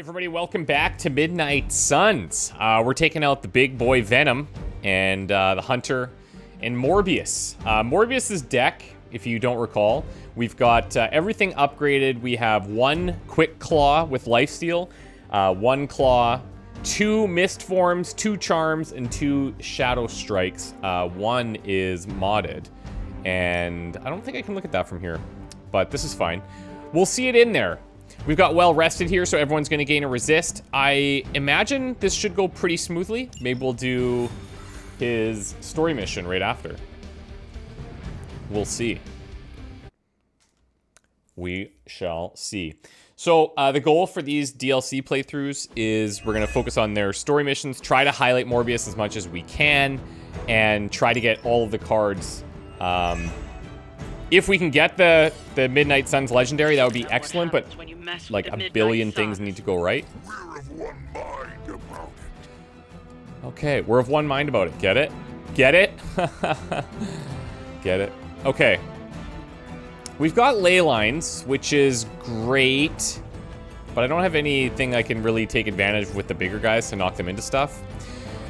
Everybody, welcome back to Midnight Suns. We're taking out the big boy Venom and the Hunter and Morbius. Morbius's deck, if you don't recall, we've got everything upgraded. We have one Quick Claw with Lifesteal, one Claw, two Mist Forms, two Charms, and two Shadow Strikes. One is modded, and I don't think I can look at that from here, but this is fine. We'll see it in there. We've got well rested here, so everyone's going to gain a resist. I imagine this should go pretty smoothly. Maybe we'll do his story mission right after. We'll see. We shall see. So the goal for these DLC playthroughs is we're going to focus on their story missions, try to highlight Morbius as much as we can, and try to get all of the cards. If we can get the Midnight Suns Legendary, that would be excellent, but like a billion things need to go right. We're of one mind about it. Okay, we're of one mind about it. Get it? Get it? Get it? Okay. We've got ley lines, which is great, but I don't have anything I can really take advantage of with the bigger guys to knock them into stuff.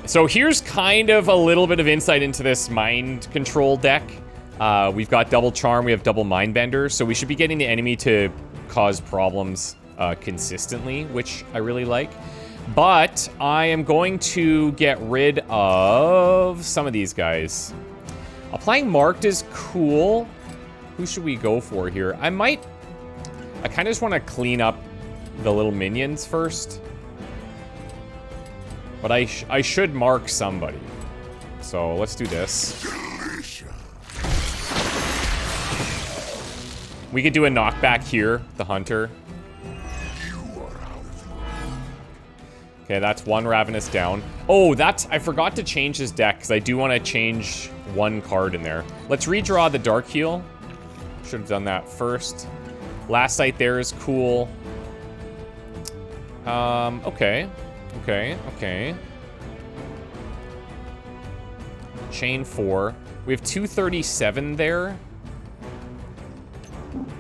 So here's kind of a little bit of insight into this mind control deck. We've got double charm, we have double mindbender, so we should be getting the enemy to cause problems consistently, which I really like. But I am going to get rid of some of these guys. Applying marked is cool. Who should we go for here? I kind of just want to clean up the little minions first. But I should mark somebody. So let's do this. We could do a knockback here, the Hunter. Okay, that's one Ravenous down. Oh, I forgot to change his deck, because I do want to change one card in there. Let's redraw the Dark Heal. Should have done that first. Last Sight there is cool. Okay. Chain 4. We have 237 there.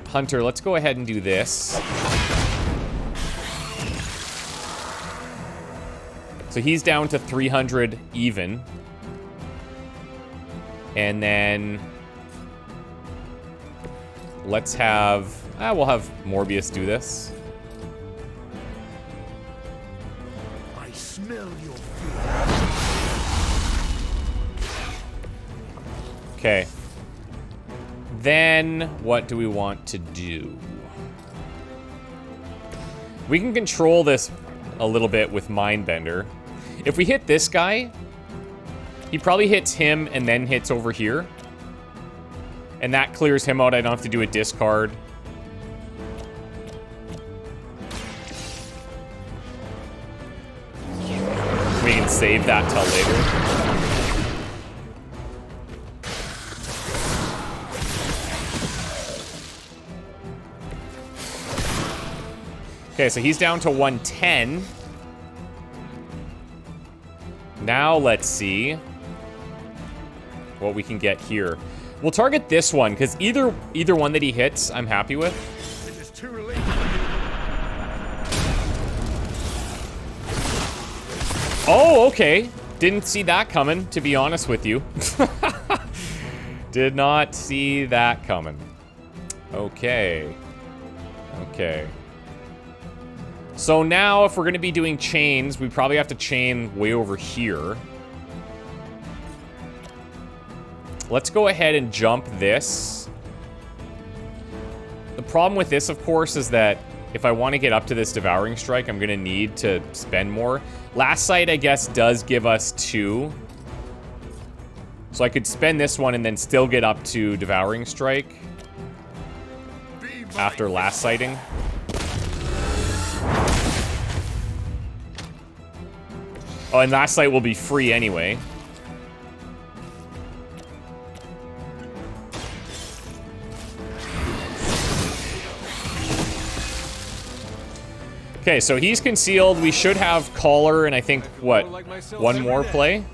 Hunter, let's go ahead and do this. So he's down to 300 even. And then let's have, we'll have Morbius do this. I smell your fear. Okay. Then, what do we want to do? We can control this a little bit with Mindbender. If we hit this guy, he probably hits him and then hits over here. And that clears him out. I don't have to do a discard. We can save that till later. Okay, so he's down to 110. Now let's see what we can get here. We'll target this one, because either one that he hits, I'm happy with. It is too late. Oh, okay. Didn't see that coming, to be honest with you. Did not see that coming. Okay. Okay. So now, if we're going to be doing chains, we probably have to chain way over here. Let's go ahead and jump this. The problem with this, of course, is that if I want to get up to this Devouring Strike, I'm going to need to spend more. Last Sight, I guess, does give us 2. So I could spend this one and then still get up to Devouring Strike after Last Sighting. Oh, and Last Sight will be free anyway. Okay, so he's concealed. We should have Collar and I think, what, one more play?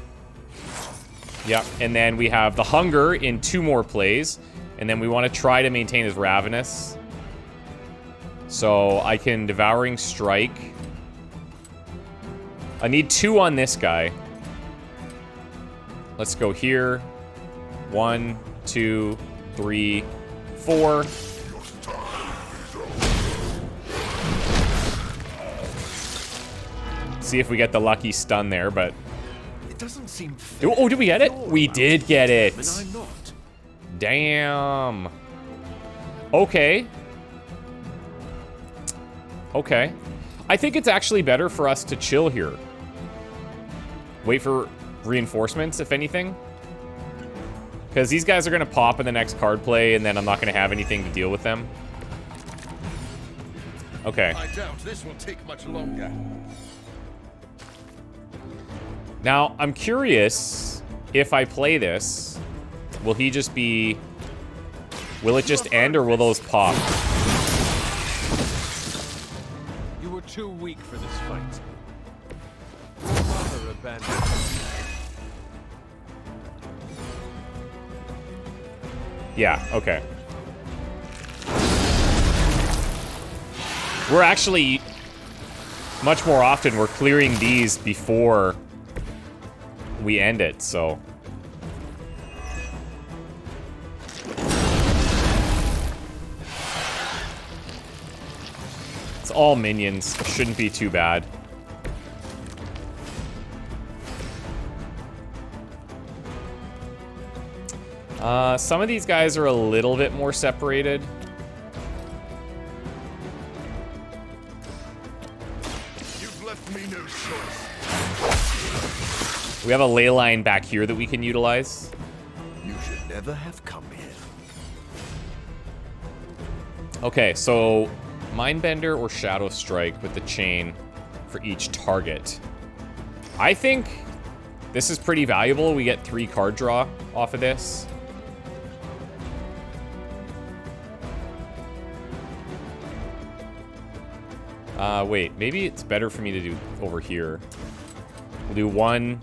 Yep, and then we have the Hunger in 2 more plays. And then we want to try to maintain his Ravenous. So I can Devouring Strike I need 2 on this guy. Let's go here. 1, 2, 3, 4. See if we get the lucky stun there, but... It doesn't seem fair. Oh, did we get it? We did get it. And I'm not. Damn. Okay. Okay. I think it's actually better for us to chill here. Wait for reinforcements, if anything. Because these guys are going to pop in the next card play, and then I'm not going to have anything to deal with them. Okay. I doubt this will take much longer. Now, I'm curious if I play this, will he just be... Will it just end, or will those pop? You were too weak for this fight. Mother abandoned. Yeah, okay. We're actually... Much more often, we're clearing these before we end it, so... It's all minions. Shouldn't be too bad. Some of these guys are a little bit more separated. You've left me no choice. We have a ley line back here that we can utilize. You should never have come here. Okay, so Mindbender or Shadow Strike with the chain for each target. I think this is pretty valuable. We get 3 card draw off of this. Wait, maybe it's better for me to do over here. We'll do 1,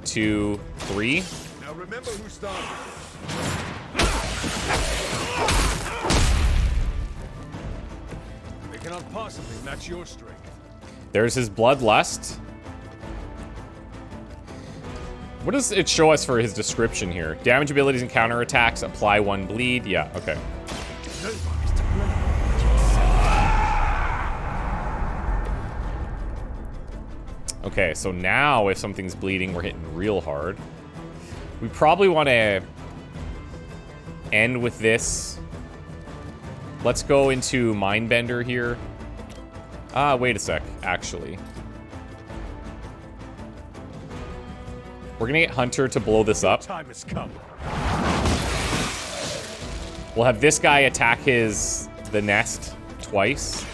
2, 3. Now remember who started. They cannot possibly match your strength. There's his Bloodlust. What does it show us for his description here? Damage abilities and counterattacks, apply 1 bleed. Yeah, okay. Nobody's to blame. Okay, so now if something's bleeding, we're hitting real hard. We probably want to end with this. Let's go into Mindbender here. Wait a sec, actually. We're gonna get Hunter to blow this up. Time has come. We'll have this guy attack the nest twice.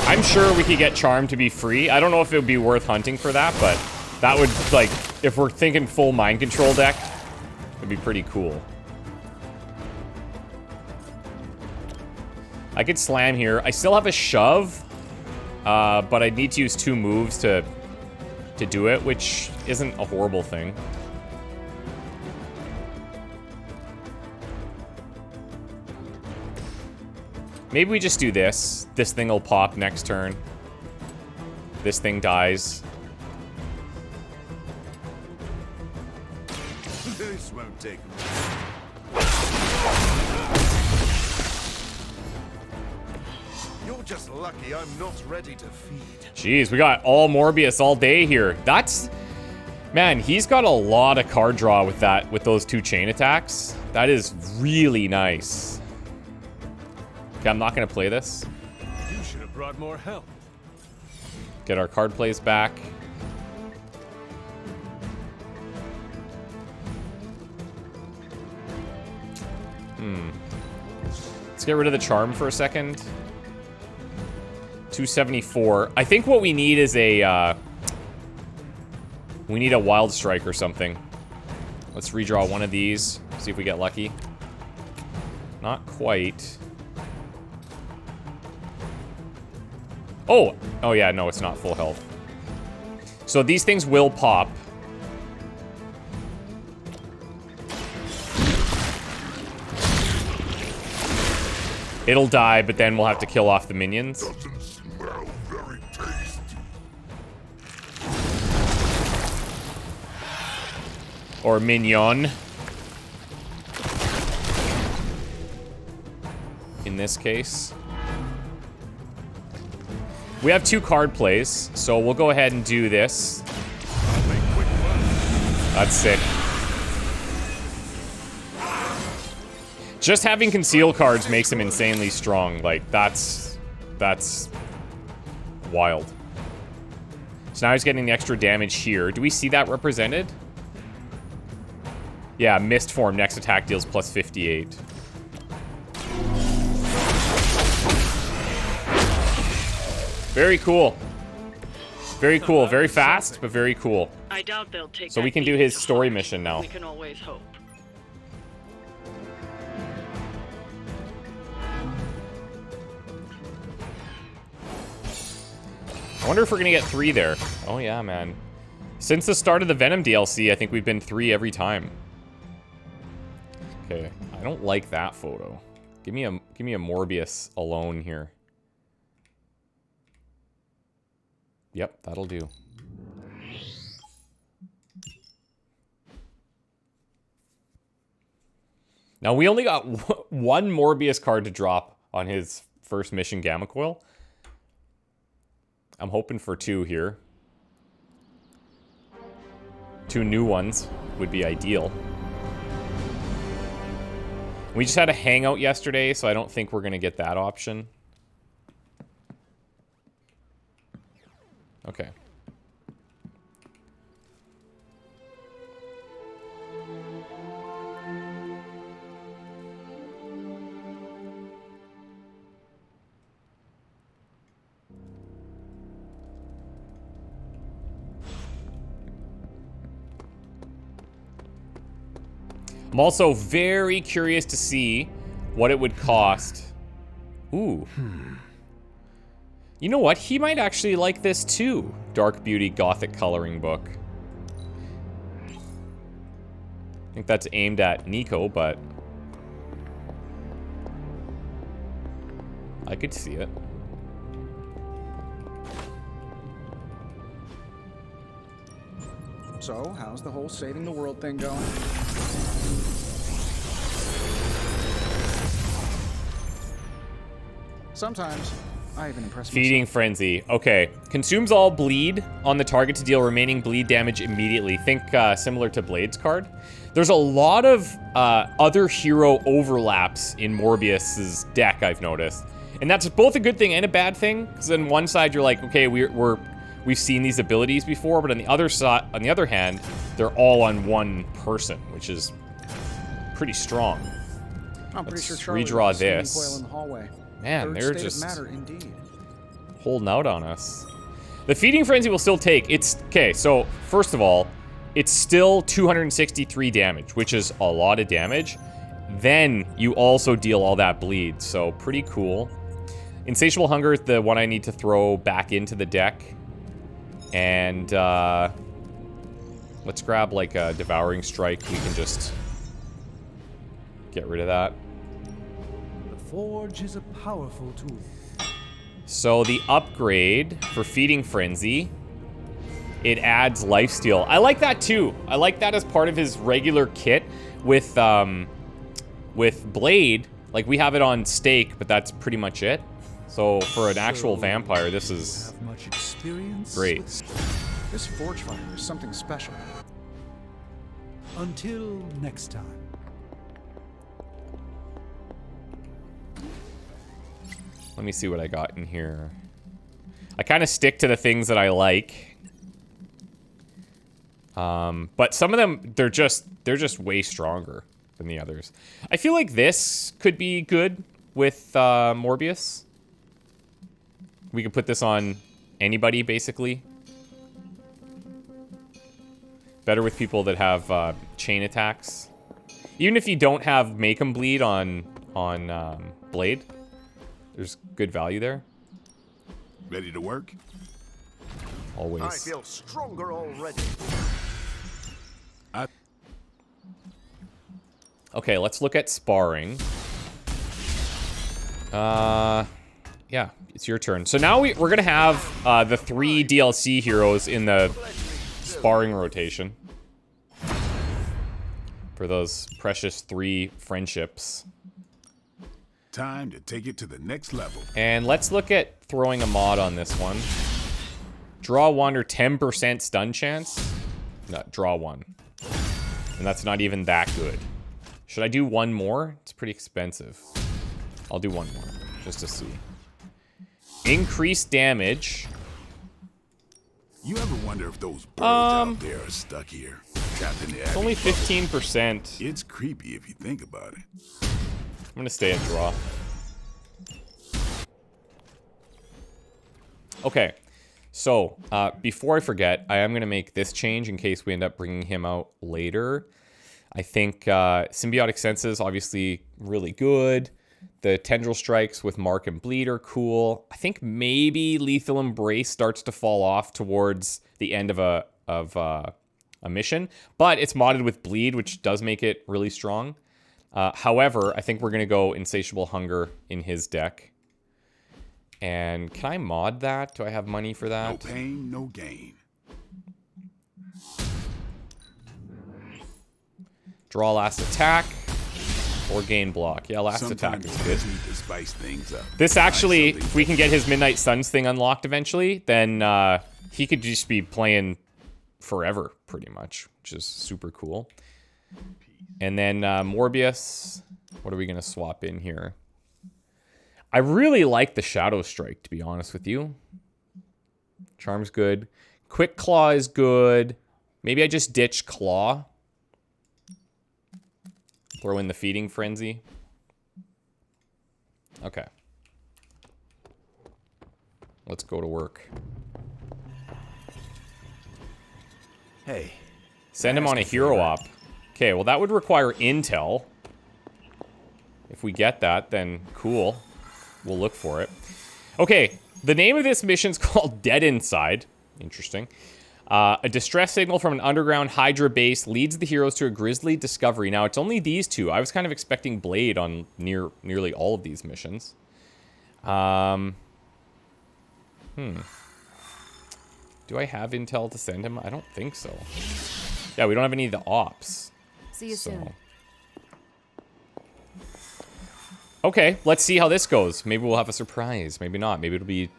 I'm sure we could get Charm to be free. I don't know if it would be worth hunting for that, but that would, like, if we're thinking full mind control deck, it'd be pretty cool. I could slam here. I still have a shove, but I need to use 2 moves to do it, which isn't a horrible thing. Maybe we just do this. This thing will pop next turn. This thing dies. This won't take You're just lucky I'm not ready to feed. Jeez, we got all Morbius all day here. That's... Man, he's got a lot of card draw with that, with those 2 chain attacks. That is really nice. Okay, I'm not gonna play this. You should have brought more help. Get our card plays back. Let's get rid of the charm for a second. 274. I think what we need is a, we need a Wild Strike or something. Let's redraw one of these. See if we get lucky. Not quite. Oh! Oh yeah, no, it's not full health. So these things will pop. It'll die, but then we'll have to kill off the minions. Doesn't smell very tasty. Or mignon. In this case. We have 2 card plays, so we'll go ahead and do this. That's sick. Just having conceal cards makes him insanely strong. Like, that's wild. So now he's getting the extra damage here. Do we see that represented? Yeah, mist form. Next attack deals plus 58. Very cool. Very cool. Very fast, but very cool. I doubt they'll take So that we can do beating his to story heart. mission now. We can always hope. I wonder if we're gonna get 3 there. Oh yeah, man. Since the start of the Venom DLC, I think we've been 3 every time. Okay, I don't like that photo. Give me a Morbius alone here. Yep, that'll do. Now we only got 1 Morbius card to drop on his first mission, Gamma Coil. I'm hoping for 2 here. 2 new ones would be ideal. We just had a hangout yesterday, so I don't think we're gonna get that option. Okay. I'm also very curious to see what it would cost. Ooh. You know what? He might actually like this too. Dark Beauty Gothic coloring book. I think that's aimed at Nico, but I could see it. So, how's the whole saving the world thing going? Sometimes, I even impress myself. Feeding Frenzy. Okay. Consumes all bleed on the target to deal remaining bleed damage immediately. Think similar to Blade's card. There's a lot of other hero overlaps in Morbius's deck, I've noticed. And that's both a good thing and a bad thing. Because on one side, you're like, okay, we've seen these abilities before, but on the other side, on the other hand, they're all on one person, which is pretty strong. I'm pretty Let's sure Charlie redraw left the steaming this. coil in the hallway. Man, Third they're state of just matter, indeed. holding out on us. The Feeding Frenzy will still take. It's okay. So first of all, it's still 263 damage, which is a lot of damage. Then you also deal all that bleed, so pretty cool. Insatiable Hunger is the one I need to throw back into the deck. And let's grab like a Devouring Strike. We can just get rid of that. The Forge is a powerful tool. So the upgrade for Feeding Frenzy, it adds lifesteal. I like that too. I like that as part of his regular kit with Blade. Like we have it on stake, but that's pretty much it. So for an actual vampire, this is Have much experience great. with- This Forge Fighter is something special. Until next time. Let me see what I got in here. I kind of stick to the things that I like. But some of them, they're just way stronger than the others. I feel like this could be good with Morbius. We could put this on anybody, basically. Better with people that have chain attacks. Even if you don't have Make 'em Bleed on Blade, there's good value there. Ready to work? Always. I feel stronger already. Okay, let's look at sparring. Yeah, it's your turn. So now we're gonna have the 3 DLC heroes in the sparring rotation. For those precious 3 friendships. Time to take it to the next level. And let's look at throwing a mod on this one. Draw 1 or 10% stun chance. No, draw 1. And that's not even that good. Should I do 1 more? It's pretty expensive. I'll do 1 more, just to see. Increased damage. You ever wonder if those birds out there are stuck here, trapped in the It's Abbey only bubble? 15%. It's creepy if you think about it. I'm gonna stay at draw. Okay, so before I forget, I am gonna make this change in case we end up bringing him out later. I think Symbiotic Senses, obviously really good. The Tendril Strikes with Mark and Bleed are cool. I think maybe Lethal Embrace starts to fall off towards the end of a mission, but it's modded with Bleed, which does make it really strong. However, I think we're going to go Insatiable Hunger in his deck. And can I mod that? Do I have money for that? No pain, no gain. Draw last attack or gain block. Yeah, last Sometimes attack is you good. just need to spice things up. This actually, Find if we can get his Midnight Suns thing unlocked eventually, then he could just be playing forever, pretty much, which is super cool. And then Morbius, what are we going to swap in here? I really like the Shadow Strike, to be honest with you. Charm's good. Quick Claw is good. Maybe I just ditch Claw. Throw in the Feeding Frenzy. Okay. Let's go to work. Hey. Send him on a hero op. Okay, well that would require intel. If we get that, then cool. We'll look for it. Okay, the name of this mission's called Dead Inside. Interesting. A distress signal from an underground Hydra base leads the heroes to a grisly discovery. Now, it's only these two. I was kind of expecting Blade on nearly all of these missions. Do I have intel to send him? I don't think so. Yeah, we don't have any of the ops. See you soon. Okay, let's see how this goes. Maybe we'll have a surprise. Maybe not. Maybe it'll be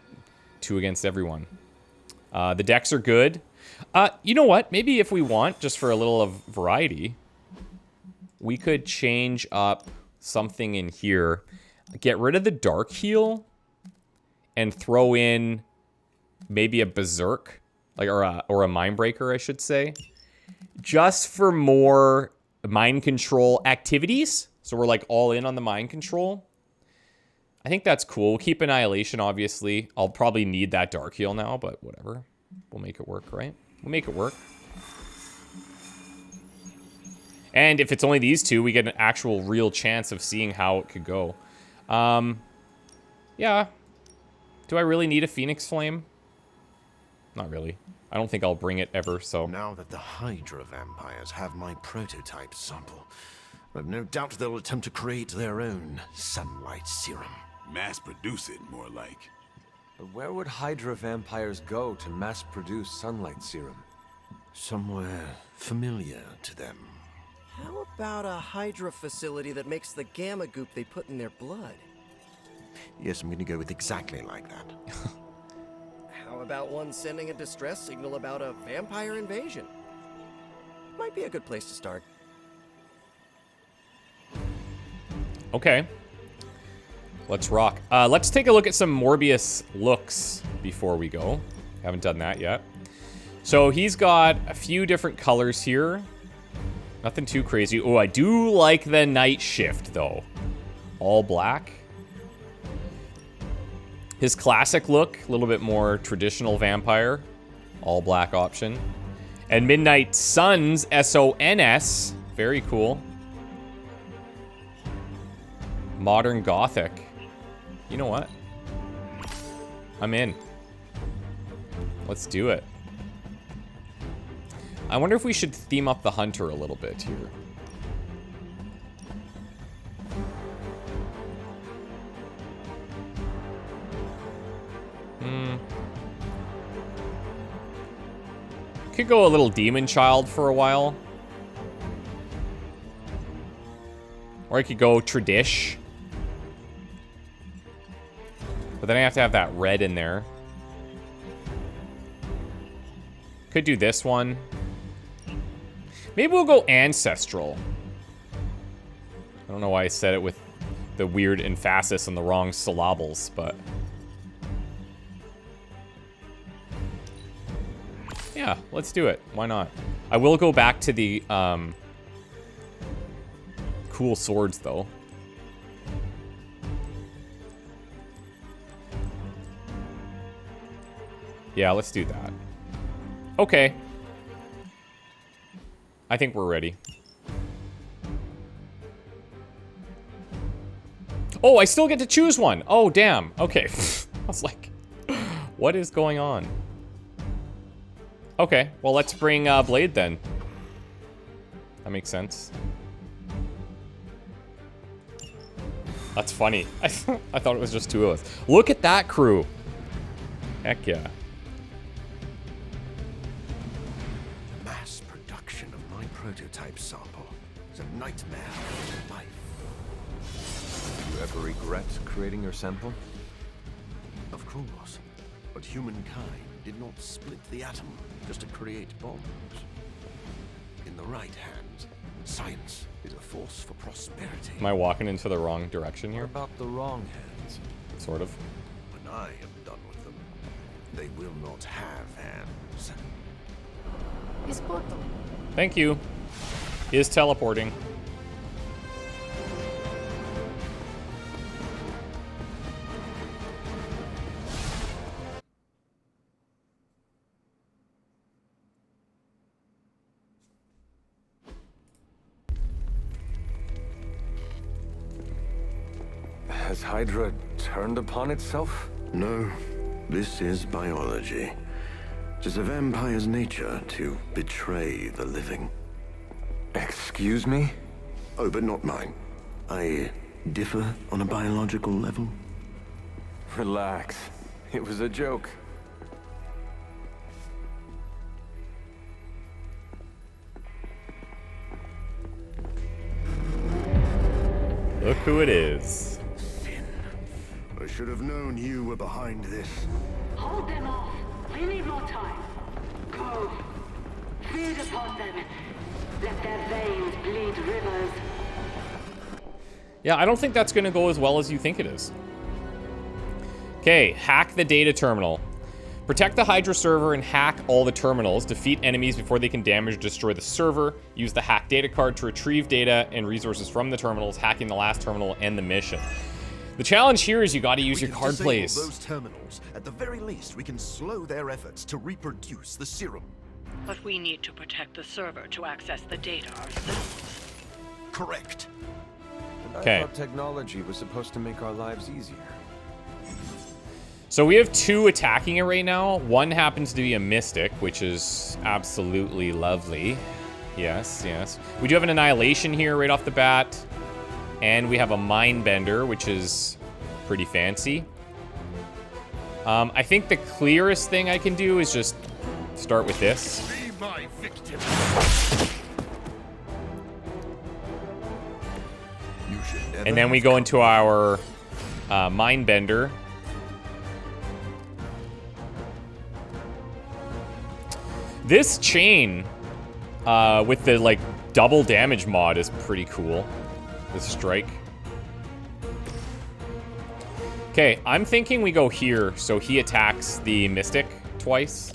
2 against everyone. The decks are good. You know what? Maybe if we want, just for a little of variety, we could change up something in here. Get rid of the Dark Heal and throw in maybe a Berserk, like or a Mindbreaker, I should say, just for more mind control activities. So we're like all in on the mind control. I think that's cool. We'll keep Annihilation, obviously. I'll probably need that Dark Heal now, but whatever. We'll make it work, right? We'll make it work. And if it's only these two, we get an actual real chance of seeing how it could go. Yeah. Do I really need a Phoenix Flame? Not really. I don't think I'll bring it ever, so... Now that the Hydra vampires have my prototype sample, I've no doubt they'll attempt to create their own sunlight serum. Mass produce it, more like. But where would Hydra vampires go to mass-produce sunlight serum? Somewhere familiar to them. How about a Hydra facility that makes the gamma goop they put in their blood? Yes, I'm going to go with exactly like that. How about one sending a distress signal about a vampire invasion? Might be a good place to start. Okay. Let's rock. Let's take a look at some Morbius looks before we go. Haven't done that yet. So he's got a few different colors here. Nothing too crazy. Oh, I do like the night shift, though. All black. His classic look, a little bit more traditional vampire. All black option. And Midnight Suns, S-O-N-S. Very cool. Modern Gothic. You know what? I'm in. Let's do it. I wonder if we should theme up the hunter a little bit here. Could go a little demon child for a while. Or I could go tradish. But then I have to have that red in there. Could do this one. Maybe we'll go ancestral. I don't know why I said it with the weird emphasis on the wrong syllables, but... yeah, let's do it. Why not? I will go back to the cool swords, though. Yeah, let's do that. Okay. I think we're ready. Oh, I still get to choose one. Oh, damn. Okay. I was like, what is going on? Okay, well, let's bring Blade then. That makes sense. That's funny. I thought it was just two of us. Look at that crew. Heck yeah. Mass production of my prototype sample is a nightmare for life. You ever regret creating your sample? Of course, but humankind did not split the atom just to create bombs. In the right hands, science is a force for prosperity. Am I walking into the wrong direction here? What about the wrong hands? Sort of. When I am done with them, they will not have hands. His portal. Thank you. He is teleporting. Has Hydra turned upon itself? No, this is biology. It is a vampire's nature to betray the living. Excuse me? Oh, but not mine. I differ on a biological level. Relax. It was a joke. Look who it is. Sin. I should have known you were behind this. Hold them off. We need more time. Go. Feed upon them. Let their veins bleed rivers. Yeah, I don't think that's going to go as well as you think it is. Okay, hack the data terminal. Protect the Hydra server and hack all the terminals. Defeat enemies before they can damage or destroy the server. Use the hack data card to retrieve data and resources from the terminals, hacking the last terminal and the mission. The challenge here is you got to use your card plays. Those terminals. At the very least, we can slow their efforts to reproduce the serum. But we need to protect the server to access the data ourselves. Correct. And I Okay. thought technology was supposed to make our lives easier. So we have two attacking it right now. One happens to be a Mystic, which is absolutely lovely. Yes, yes. We do have an Annihilation here right off the bat. And we have a Mindbender, which is pretty fancy. I think the clearest thing I can do is just start with this. Be my victim. You should never And then we go into our Mindbender. This chain with the like double damage mod is pretty cool. The strike. Okay, I'm thinking we go here so he attacks the Mystic twice.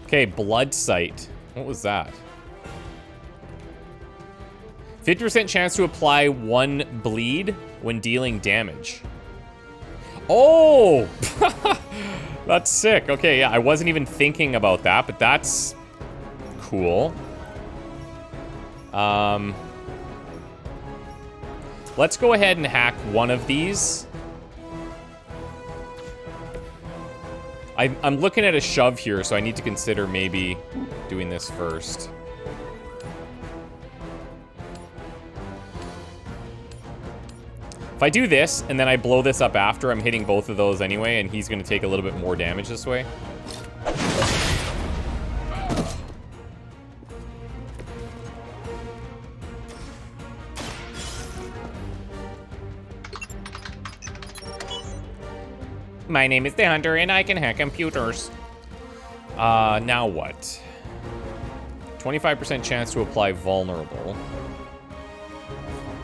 Okay, Blood Sight. What was that? 50% chance to apply 1 bleed when dealing damage. Oh! That's sick. Okay, yeah, I wasn't even thinking about that, but that's cool. Let's go ahead and hack one of these. I'm looking at a shove here, so I need to consider maybe doing this first. If I do this, and then I blow this up after, I'm hitting both of those anyway, and he's going to take a little bit more damage this way. My name is the Hunter, and I can hack computers. Now what? 25% chance to apply vulnerable.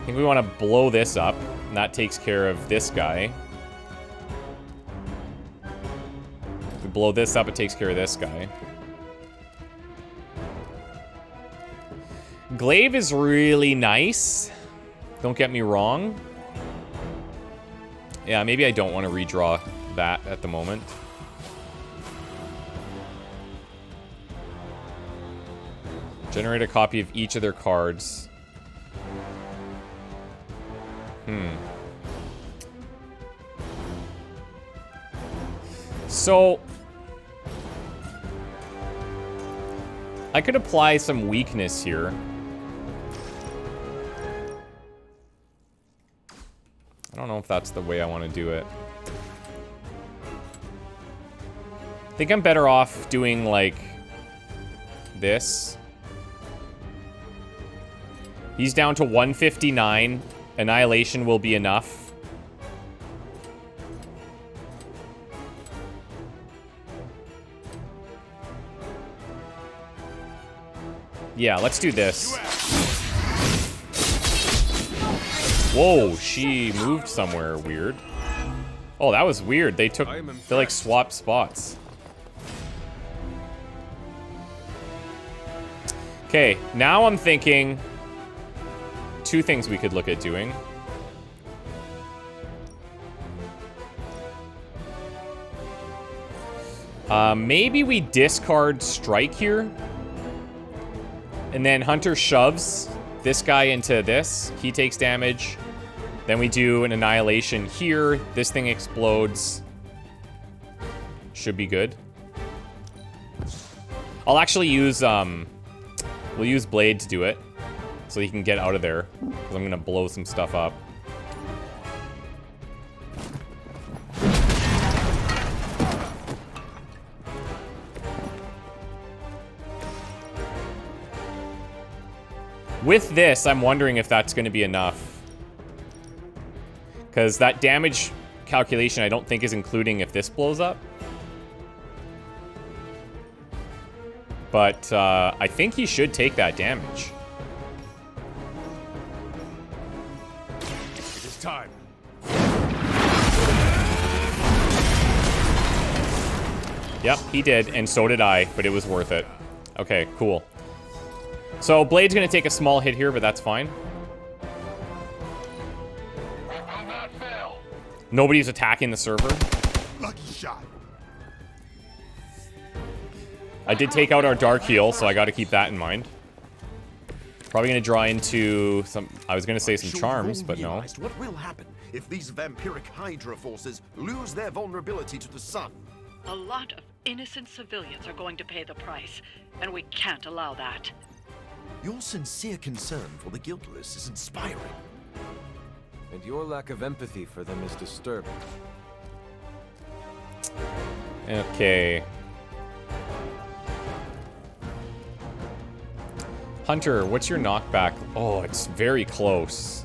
I think we want to blow this up, and that takes care of this guy. If we blow this up, it takes care of this guy. Glaive is really nice. Don't get me wrong. Yeah, maybe I don't want to redraw that at the moment. Generate a copy of each of their cards. So I could apply some weakness here. I don't know if that's the way I want to do it. I think I'm better off doing, like, this. He's down to 159. Annihilation will be enough. Yeah, let's do this. Whoa, she moved somewhere weird. Oh, that was weird. They like swapped spots. Okay, now I'm thinking two things we could look at doing. Maybe we discard strike here. And then Hunter shoves this guy into this. He takes damage. Then we do an annihilation here. This thing explodes. Should be good. I'll actually use, we'll use Blade to do it. So he can get out of there. Because I'm going to blow some stuff up. With this, I'm wondering if that's going to be enough. Because that damage calculation I don't think is including if this blows up. But I think he should take that damage. It is time. Yep, he did, and so did I, but it was worth it. Okay, cool. So Blade's gonna take a small hit here, but that's fine. Nobody's attacking the server. Lucky shot. I did take out our Dark Heal, so I gotta keep that in mind. Probably gonna draw into some, I was gonna say some charms, but no. What will happen if these vampiric Hydra forces lose their vulnerability to the sun? A lot of innocent civilians are going to pay the price, and we can't allow that. Your sincere concern for the guiltless is inspiring. And your lack of empathy for them is disturbing. Okay. Hunter, what's your knockback? Oh, it's very close.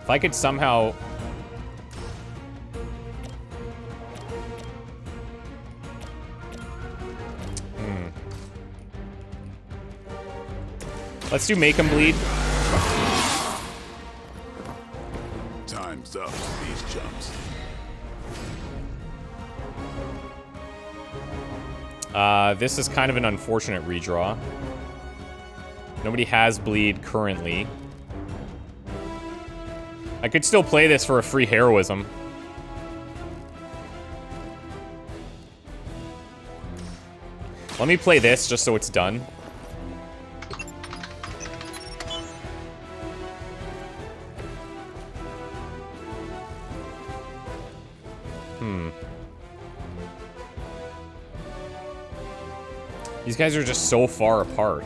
If I could somehow... Let's do make him bleed. Time's up for these chumps. This is kind of an unfortunate redraw. Nobody has bleed currently. I could still play this for a free heroism. Let me play this just so it's done. These guys are just so far apart.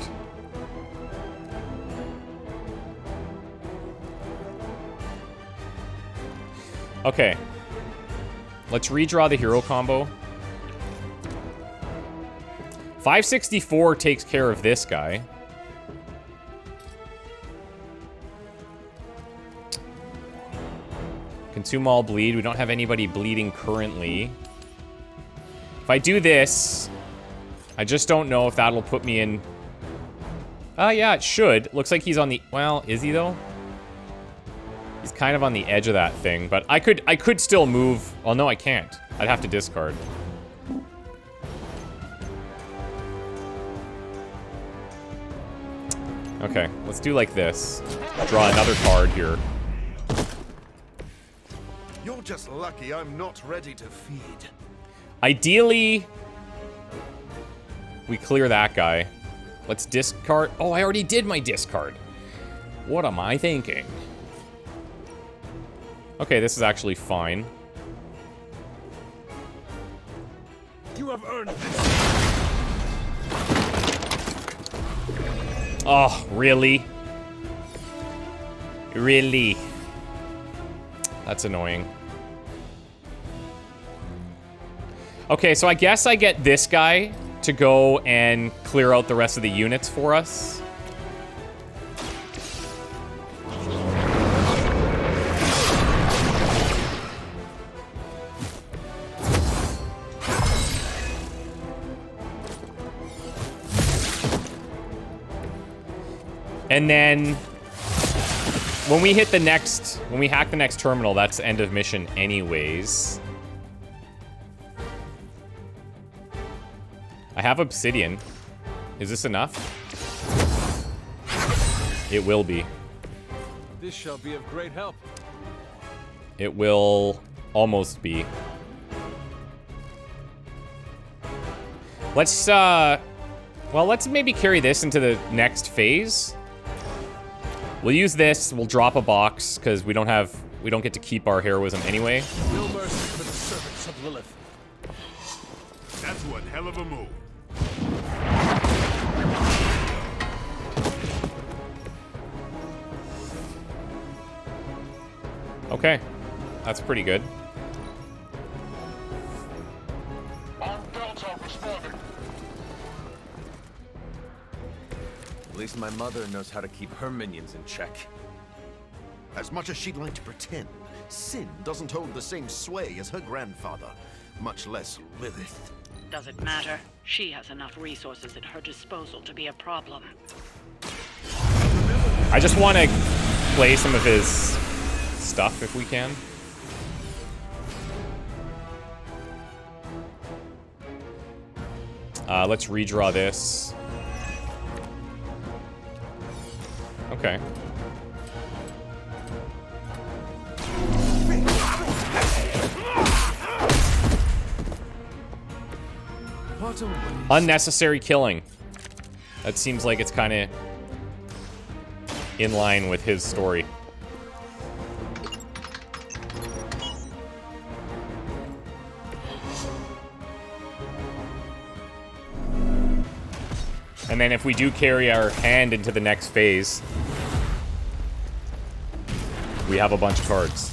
Okay. Let's redraw the hero combo. 564 takes care of this guy. Consume all bleed. We don't have anybody bleeding currently. If I do this, I just don't know if that'll put me in... yeah, it should. Looks like he's on the... Well, is he though? He's kind of on the edge of that thing, but I could still move. Well, no, I can't. I'd have to discard. Okay, let's do like this. Draw another card here. You're just lucky I'm not ready to feed. Ideally, we clear that guy. Let's discard. Oh, I already did my discard. What am I thinking? Okay, this is actually fine. You have earned this. Oh, really? Really? That's annoying. Okay, so I guess I get this guy to go and clear out the rest of the units for us. And then when we hack the next terminal, that's end of mission anyways. I have obsidian. Is this enough? It will be. This shall be of great help. It will almost be. Let's let's maybe carry this into the next phase. We'll use this, we'll drop a box, because we don't get to keep our heroism anyway. No mercy for the servants of Lilith. That's one hell of a move. Okay, that's pretty good. At least my mother knows how to keep her minions in check. As much as she'd like to pretend, Sin doesn't hold the same sway as her grandfather, much less Lilith. Doesn't matter. She has enough resources at her disposal to be a problem. I just want to play some of his stuff if we can. Let's redraw this. Okay. Unnecessary killing. That seems like it's kind of in line with his story. And then if we do carry our hand into the next phase, we have a bunch of cards.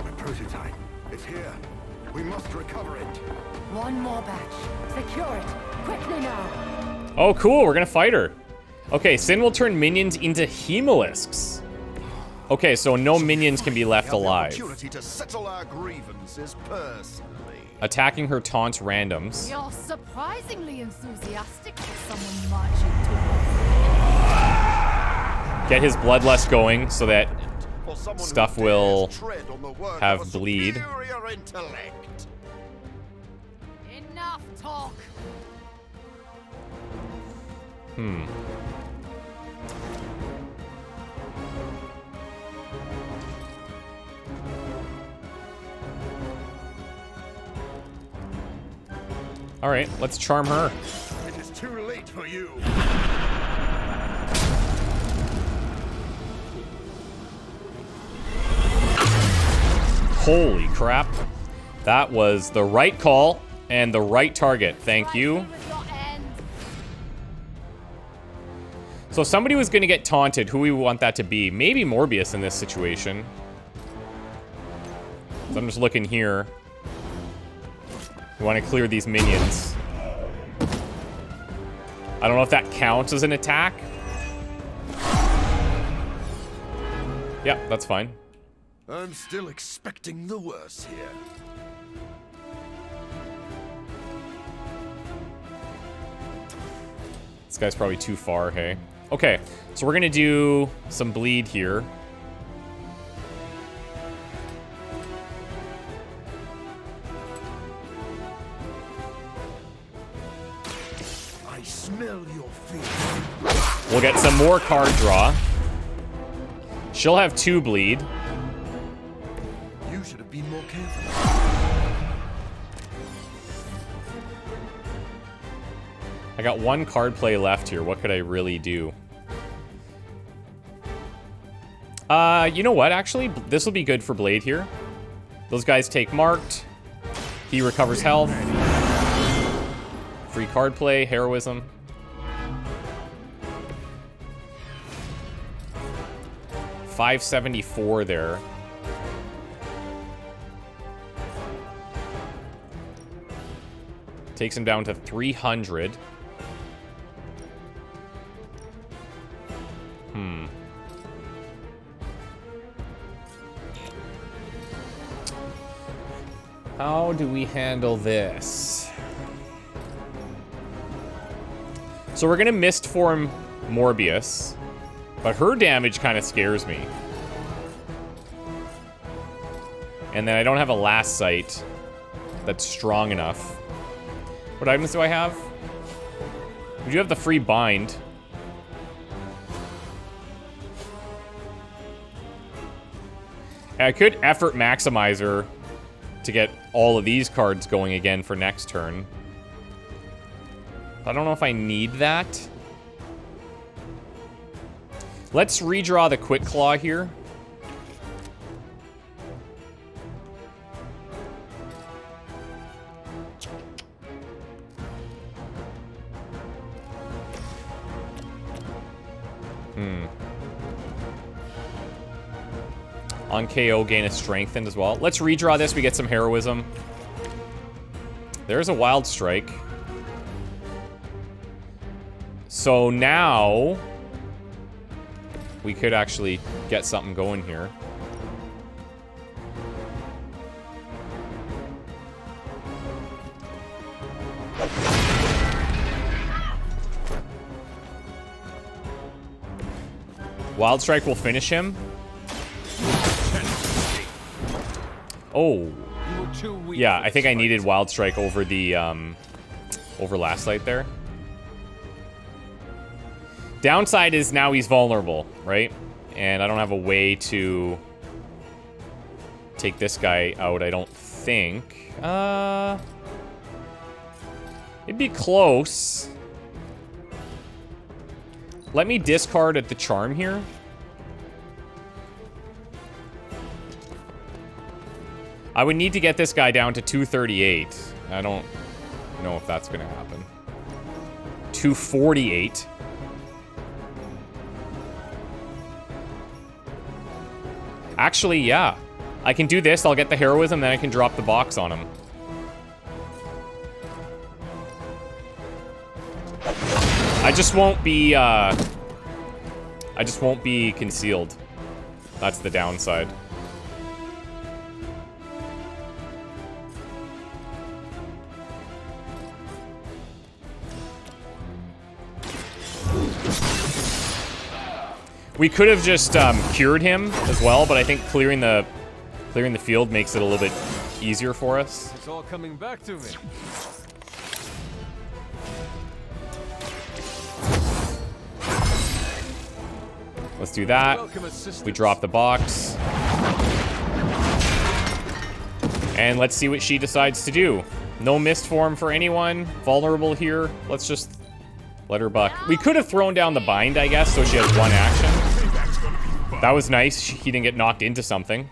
My prototype. It's here. We must recover it. One more batch. Secure it. Quickly now. Oh, cool. We're gonna fight her. Okay, Sin will turn minions into hemolisks. Okay, so no minions can be left alive. Opportunity to settle our grievances personally. Attacking her taunts randoms. You're surprisingly enthusiastic for someone marching towards. Get his bloodlust going so that For someone stuff who will dares tread on the work have of a bleed. superior intellect. Enough talk. All right, let's charm her. It is too late for you. Holy crap. That was the right call and the right target. Thank you. So somebody was going to get taunted. Who we want that to be? Maybe Morbius in this situation. So I'm just looking here. We want to clear these minions. I don't know if that counts as an attack. Yeah, that's fine. I'm still expecting the worst here. This guy's probably too far, hey? Okay, so we're gonna do some bleed here. I smell your fear. We'll get some more card draw. She'll have 2 bleed. You should have been more careful. I got 1 card play left here. What could I really do? You know what? Actually, this will be good for Blade here. Those guys take marked. He recovers health. Free card play, heroism. $574 there. Takes him down to 300. How do we handle this? So we're gonna mist form Morbius, but her damage kind of scares me. And then I don't have a last sight that's strong enough. What items do I have? We do have the free bind. I could effort maximizer to get all of these cards going again for next turn. I don't know if I need that. Let's redraw the Quick Claw here. On KO, gain a strengthened as well. Let's redraw this. We get some heroism. There's a wild strike. So now we could actually get something going here. Wild strike will finish him. Oh, yeah, I think I needed Wild Strike over the, over Last Light there. Downside is now he's vulnerable, right? And I don't have a way to take this guy out, I don't think. It'd be close. Let me discard at the charm here. I would need to get this guy down to 238. I don't know if that's going to happen. 248. Actually, yeah. I can do this. I'll get the heroism, then I can drop the box on him. I just won't be, concealed. That's the downside. We could have just cured him as well, but I think clearing the field makes it a little bit easier for us. It's all coming back to me. Let's do that. We drop the box. And let's see what she decides to do. No mist form for anyone. Vulnerable here. Let's just let her buck. We could have thrown down the bind, I guess, so she has one action. That was nice. He didn't get knocked into something.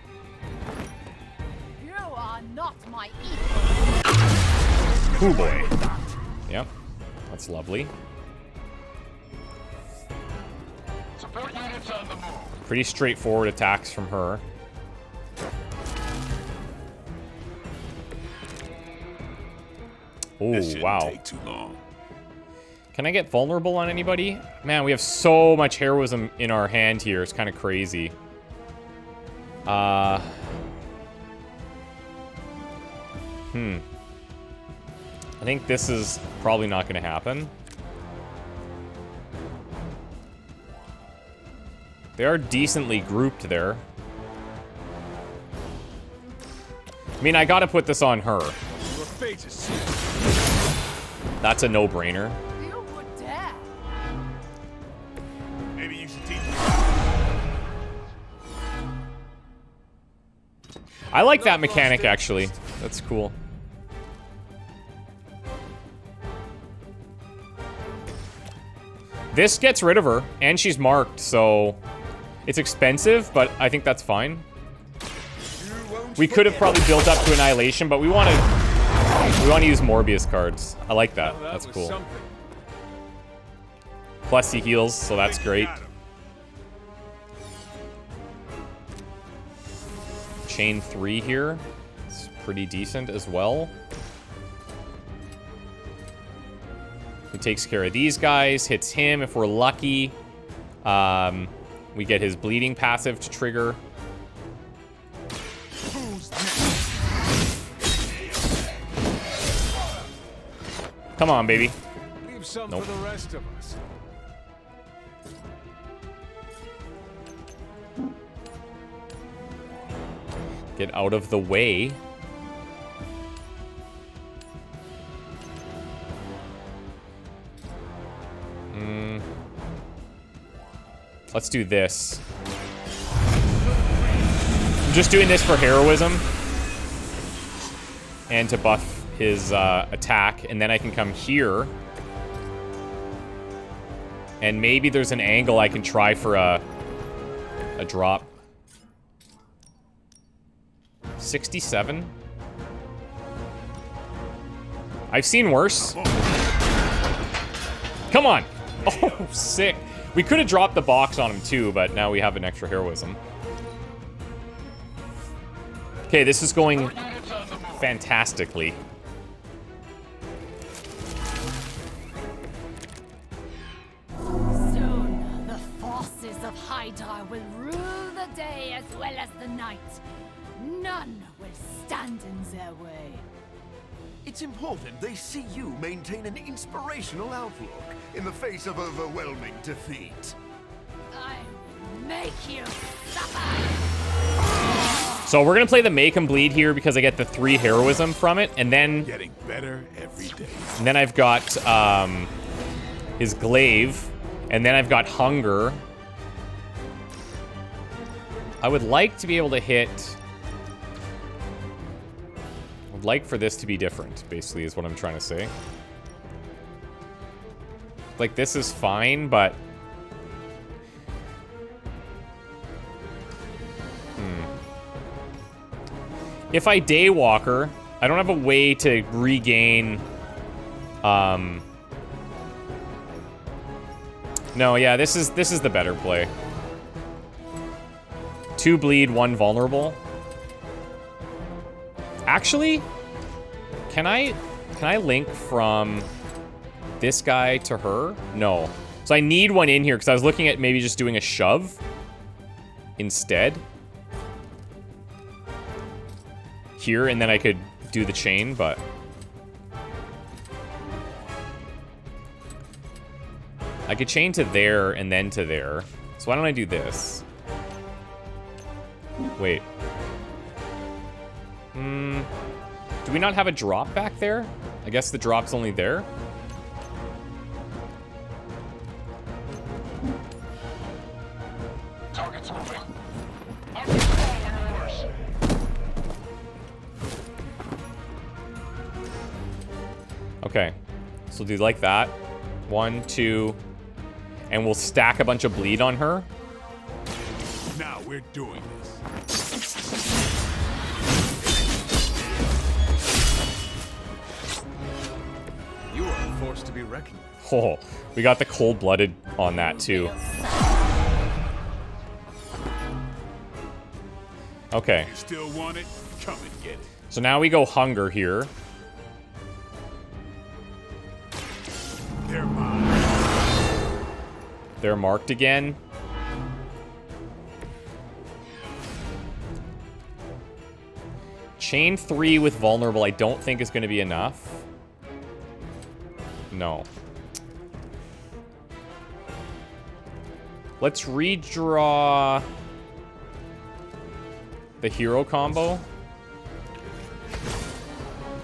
You are not my equal. Oh boy. Yep. That's lovely. Support units on the move. Pretty straightforward attacks from her. Oh, This shouldn't wow. take too long. Can I get vulnerable on anybody? Man, we have so much heroism in our hand here. It's kind of crazy. I think this is probably not going to happen. They are decently grouped there. I mean, I gotta put this on her. Your fate is sealed. That's a no-brainer. You would dare. Maybe you should teach me. I like that mechanic, actually. That's cool. This gets rid of her, and she's marked, so it's expensive, but I think that's fine. We could have probably built up to Annihilation, but we want to use Morbius cards. I like that. Well, That's was cool. something. Plus he heals, so that's great. Chain 3 here. It's pretty decent as well. He takes care of these guys, hits him if we're lucky. We get his bleeding passive to trigger. Come on, baby. Leave some Nope. for the rest of us. Get out of the way. Let's do this. I'm just doing this for heroism. And to buff his attack. And then I can come here. And maybe there's an angle I can try for a drop. 67? I've seen worse. Come on. Oh, sick. We could have dropped the box on him too, but now we have an extra heroism. Okay, this is going fantastically. Soon, the forces of Hydar will rule the day as well as the night. None will stand in their way. It's important they see you maintain an inspirational outlook in the face of overwhelming defeat. I will make you suffer. So we're gonna play the make him bleed here because I get the 3 heroism from it, and then Getting better every day. I've got his glaive, and then I've got hunger. I would like to be able to hit. I'd like for this to be different, basically, is what I'm trying to say. Like, this is fine, but if I Daywalker, I don't have a way to regain. No, yeah, this is the better play. 2 bleed, 1 vulnerable. Actually, can I link from this guy to her? No. So I need one in here because I was looking at maybe just doing a shove instead. Here, and then I could do the chain, but I could chain to there and then to there. So why don't I do this? Wait. Do we not have a drop back there? I guess the drop's only there. Target's moving. Okay. So do like that. 1, 2. And we'll stack a bunch of bleed on her. Now we're doing this. You are a force to be reckoned with. Oh, we got the cold-blooded on that too. Okay. You still want it? Come and get it. So now we go hunger here. They're mine. They're marked again. Chain 3 with vulnerable I don't think is going to be enough. No. Let's redraw the hero combo.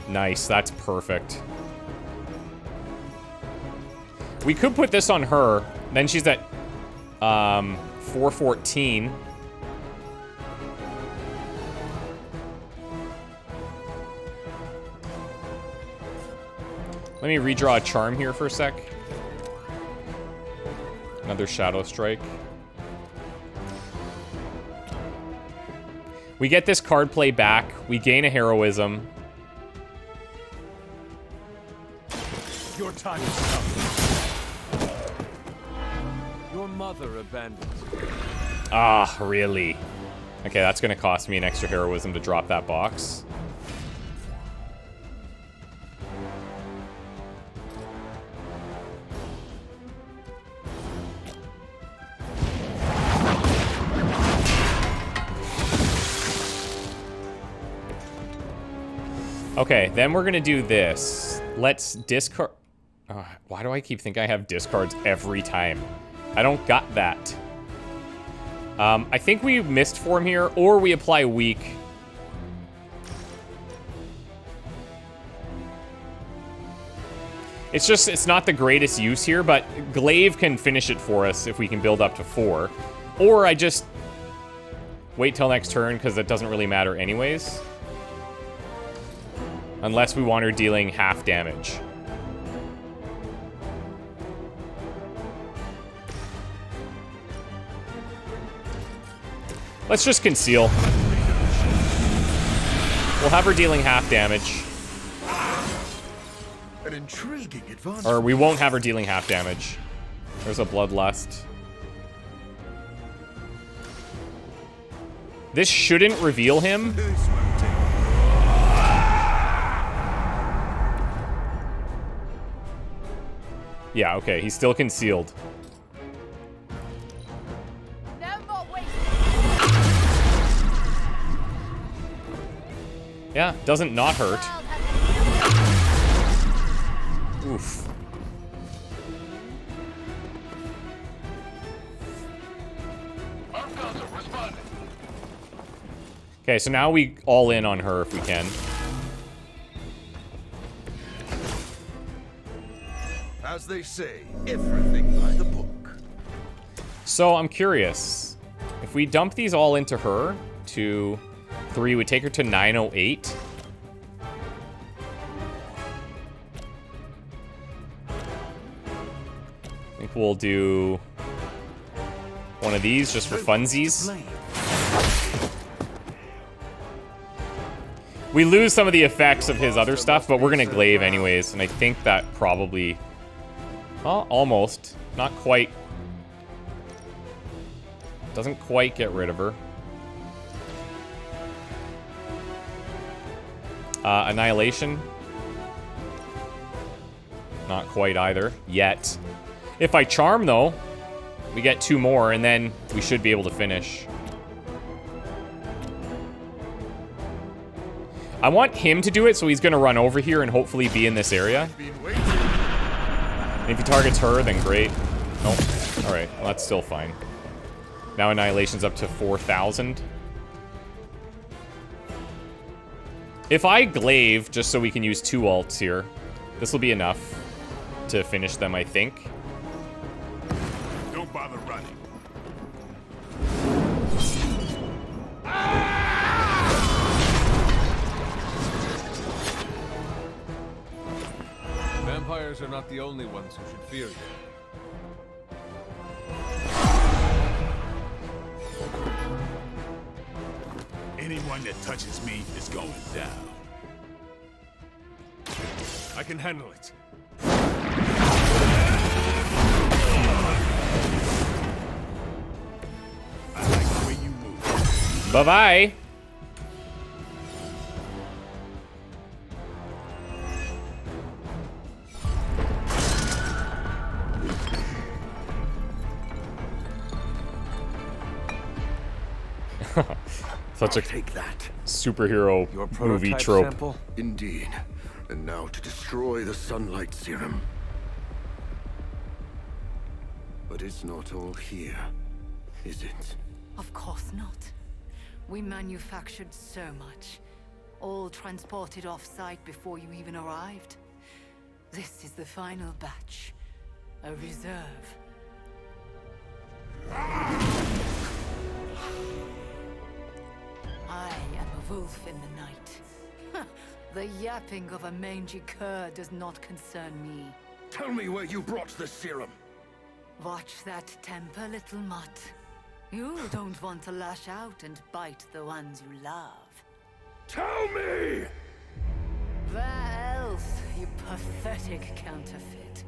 Nice, that's perfect. We could put this on her. Then she's at 414. Let me redraw a charm here for a sec. Another Shadow Strike. We get this card play back. We gain a heroism. Your time is up. Your mother abandoned you. Ah, really? Okay, that's gonna cost me an extra heroism to drop that box. Okay, then we're gonna do this. Let's discard... why do I keep thinking I have discards every time? I don't got that. I think we missed form here, or we apply weak. It's just, it's not the greatest use here, but Glaive can finish it for us if we can build up to 4. Or I just wait till next turn, because it doesn't really matter anyways. Unless we want her dealing half damage. Let's just conceal. We'll have her dealing half damage. An intriguing advantage. Or we won't have her dealing half damage. There's a Bloodlust. This shouldn't reveal him. Yeah, okay, he's still concealed. No more waiting. Yeah, doesn't not hurt. Oof. Okay, so now we all in on her if we can. As they say, everything by the book. So I'm curious. If we dump these all into her, 2, 3, would take her to 908. I think we'll do one of these just for funsies. We lose some of the effects of his other stuff, but we're gonna glaive anyways, and I think that probably... well, almost. Not quite. Doesn't quite get rid of her. Annihilation. Not quite either. Yet. If I charm, though, we get 2 more, and then we should be able to finish. I want him to do it, so he's gonna run over here and hopefully be in this area. And if he targets her, then great. Nope. Alright, well, that's still fine. Now Annihilation's up to 4,000. If I glaive, just so we can use 2 ults here, this will be enough to finish them, I think. Don't bother running. Vampires are not the only ones who should fear you. Anyone that touches me is going down. I can handle it. I like the way you move. Bye-bye. Such a Take that. superhero Your movie prototype trope. sample? Indeed. And now to destroy the sunlight serum. But it's not all here, is it? Of course not. We manufactured so much, all transported off-site before you even arrived. This is the final batch, a reserve. I am a wolf in the night. The yapping of a mangy cur does not concern me. Tell me where you brought the serum. Watch that temper, little mutt. You don't want to lash out and bite the ones you love. Tell me! Where else, you pathetic counterfeit?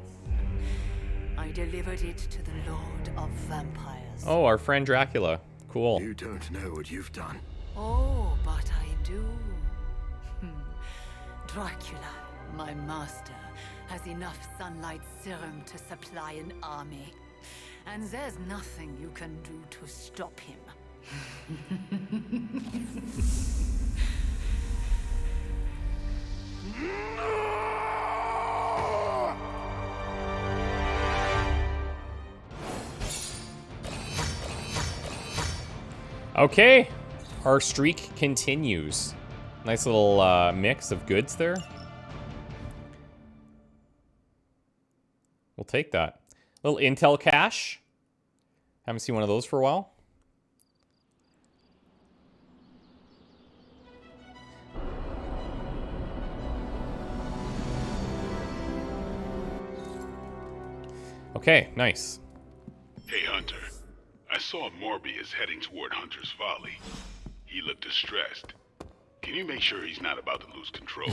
I delivered it to the Lord of Vampires. Oh, our friend Dracula. Cool. You don't know what you've done. Oh, but I do. Dracula, my master, has enough sunlight serum to supply an army. And there's nothing you can do to stop him. Okay, our streak continues. Nice little mix of goods there. We'll take that. Little intel cache. Haven't seen one of those for a while. Okay, nice. Hey, Hunter. I saw Morbius heading toward Hunter's Folly. He looked distressed. Can you make sure he's not about to lose control?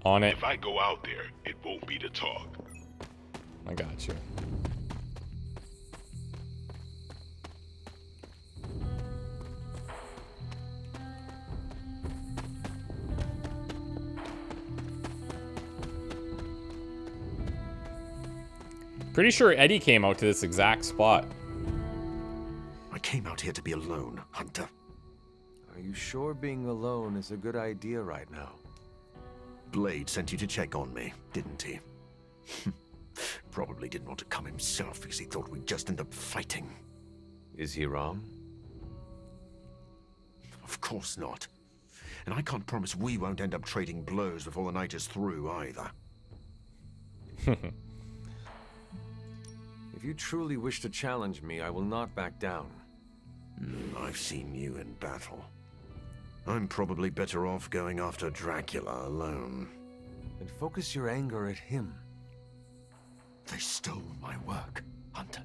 On it. If I go out there, it won't be to talk. I got you. Pretty sure Eddie came out to this exact spot. I came out here to be alone, Hunter. Are you sure being alone is a good idea right now? Blade sent you to check on me, didn't he? Probably didn't want to come himself because he thought we'd just end up fighting. Is he wrong? Of course not. And I can't promise we won't end up trading blows before the night is through, either. If you truly wish to challenge me, I will not back down. I've seen you in battle. I'm probably better off going after Dracula alone. And focus your anger at him. They stole my work, Hunter.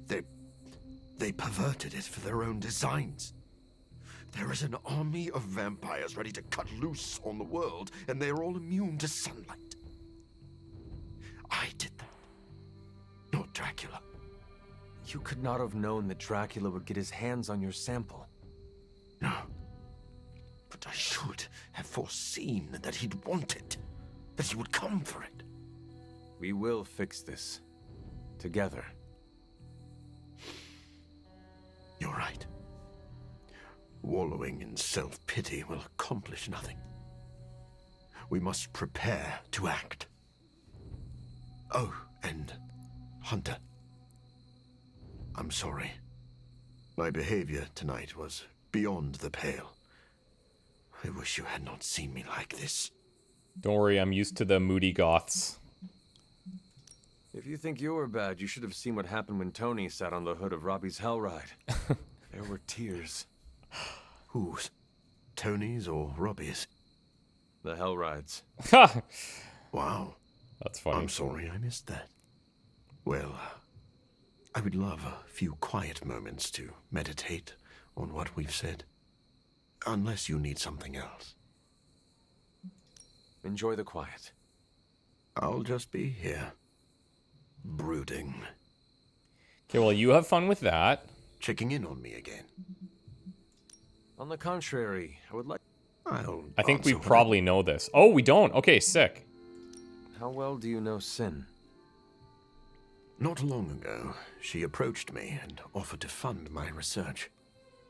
They perverted it for their own designs. There is an army of vampires ready to cut loose on the world, and they're all immune to sunlight. I did that. Not Dracula. You could not have known that Dracula would get his hands on your sample. No. But I should have foreseen that he'd want it. That he would come for it. We will fix this. Together. You're right. Wallowing in self-pity will accomplish nothing. We must prepare to act. Oh, and Hunter. I'm sorry. My behavior tonight was beyond the pale. I wish you had not seen me like this. Don't worry, I'm used to the moody goths. If you think you were bad, you should have seen what happened when Tony sat on the hood of Robbie's Hellride. There were tears. Whose? Tony's or Robbie's? The Hellrides. Wow. That's funny. I'm sorry I missed that. Well, I would love a few quiet moments to meditate on what we've said. Unless you need something else. Enjoy the quiet. I'll just be here. Brooding. Okay, well, you have fun with that. Checking in on me again. On the contrary, I would like... I think we probably know this. Oh, we don't. Okay, sick. How well do you know Sin? Not long ago, she approached me and offered to fund my research.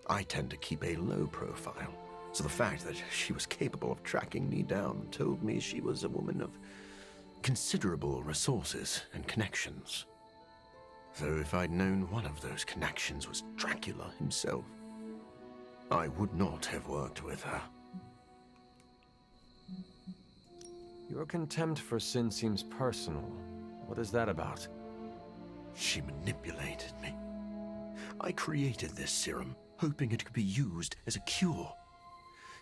I tend to keep a low profile, so the fact that she was capable of tracking me down told me she was a woman of considerable resources and connections. Though if I'd known one of those connections was Dracula himself, I would not have worked with her. Your contempt for Sin seems personal. What is that about? She manipulated me. I created this serum, hoping it could be used as a cure.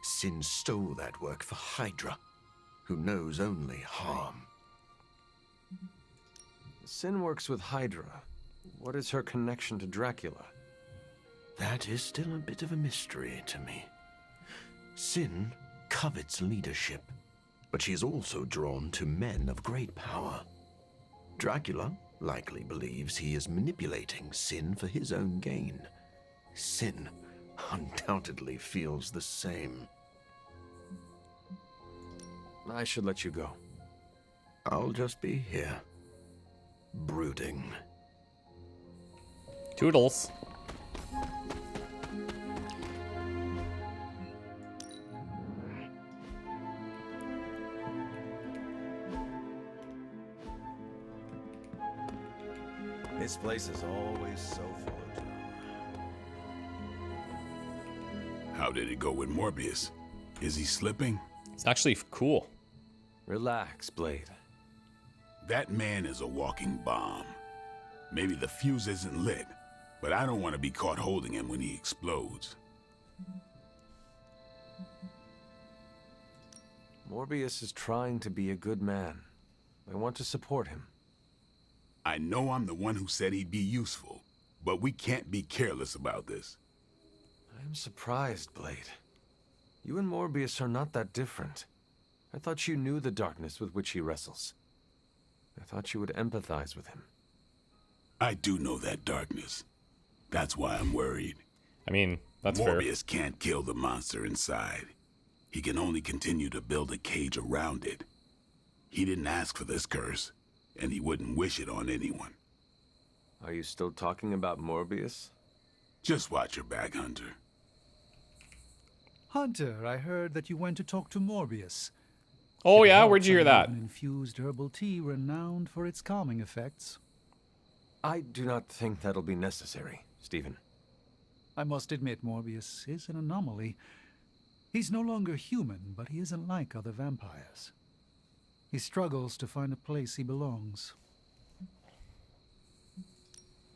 Sin stole that work for Hydra, who knows only harm. Sin works with Hydra. What is her connection to Dracula? That is still a bit of a mystery to me. Sin covets leadership, but she is also drawn to men of great power. Dracula likely believes he is manipulating Sin for his own gain. Sin undoubtedly feels the same. I should let you go. I'll just be here, brooding. Toodles. This place is always so full of drama. How did it go with Morbius? Is he slipping? It's actually cool. Relax, Blade. That man is a walking bomb. Maybe the fuse isn't lit, but I don't want to be caught holding him when he explodes. Morbius is trying to be a good man. I want to support him. I know I'm the one who said he'd be useful, but we can't be careless about this. I am surprised, Blade. You and Morbius are not that different. I thought you knew the darkness with which he wrestles. I thought you would empathize with him. I do know that darkness. That's why I'm worried. I mean, that's fair. Morbius can't kill the monster inside. He can only continue to build a cage around it. He didn't ask for this curse, and he wouldn't wish it on anyone. Are you still talking about Morbius? Just watch your back, Hunter. Hunter, I heard that you went to talk to Morbius. Oh It yeah, helps where'd you hear I that? have an infused herbal tea renowned for its calming effects. I do not think that'll be necessary, Stephen. I must admit Morbius is an anomaly. He's no longer human, but he isn't like other vampires. He struggles to find a place he belongs.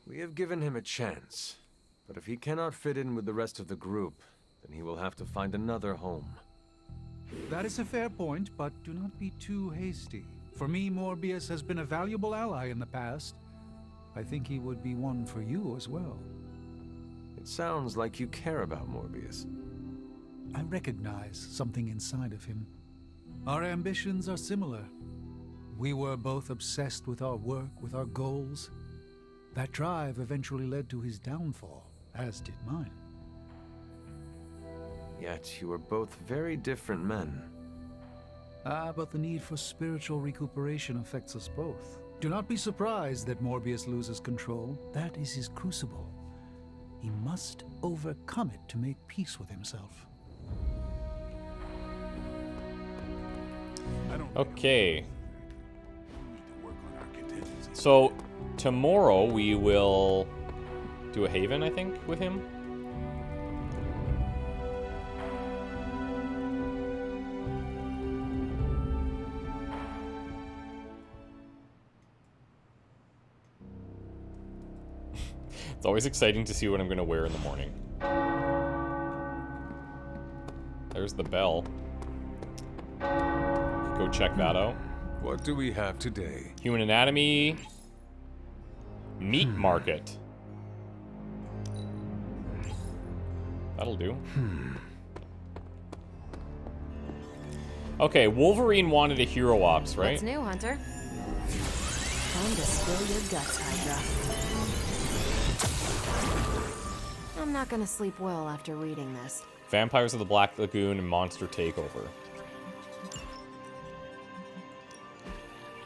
We have given him a chance, but if he cannot fit in with the rest of the group, then he will have to find another home. That is a fair point, but do not be too hasty. For me, Morbius has been a valuable ally in the past. I think he would be one for you as well. It sounds like you care about Morbius. I recognize something inside of him. Our ambitions are similar. We were both obsessed with our work, with our goals. That drive eventually led to his downfall, as did mine. Yet you are both very different men. But the need for spiritual recuperation affects us both. Do not be surprised that Morbius loses control. That is his crucible. He must overcome it to make peace with himself. Okay. So, tomorrow we will do a haven, I think, with him. It's always exciting to see what I'm going to wear in the morning. There's the bell. Go check that out. What do we have today? Human anatomy. Meat market. That'll do. Okay, Wolverine wanted a hero ops, right? What's new, Hunter? Time to spill your guts, Hydra. I'm not gonna sleep well after reading this. Vampires of the Black Lagoon and Monster Takeover.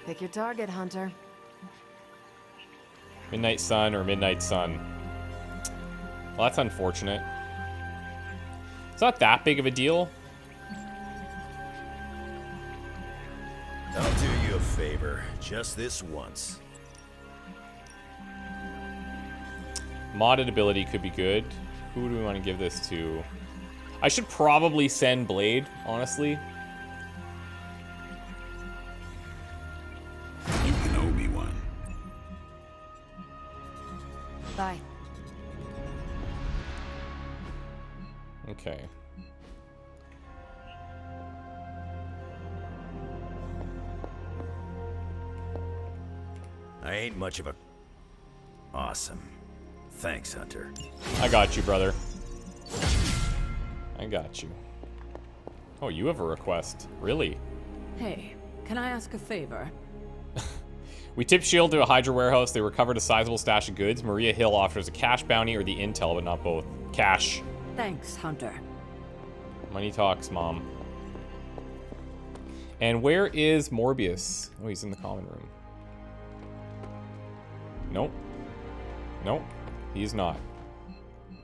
Pick your target, Hunter. Midnight Sun or Midnight Sun. Well, that's unfortunate. It's not that big of a deal. I'll do you a favor, just this once. Modded ability could be good. Who do we want to give this to? I should probably send Blade, honestly. You can owe me one. Bye. Okay. I ain't much of a... Awesome. Thanks, Hunter. I got you, brother. I got you. Oh, you have a request. Really? Hey, can I ask a favor? We tipped S.H.I.E.L.D. to a Hydra warehouse. They recovered a sizable stash of goods. Maria Hill offers a cash bounty or the intel, but not both. Cash. Thanks, Hunter. Money talks, Mom. And where is Morbius? Oh, he's in the common room. Nope. Nope. He's not.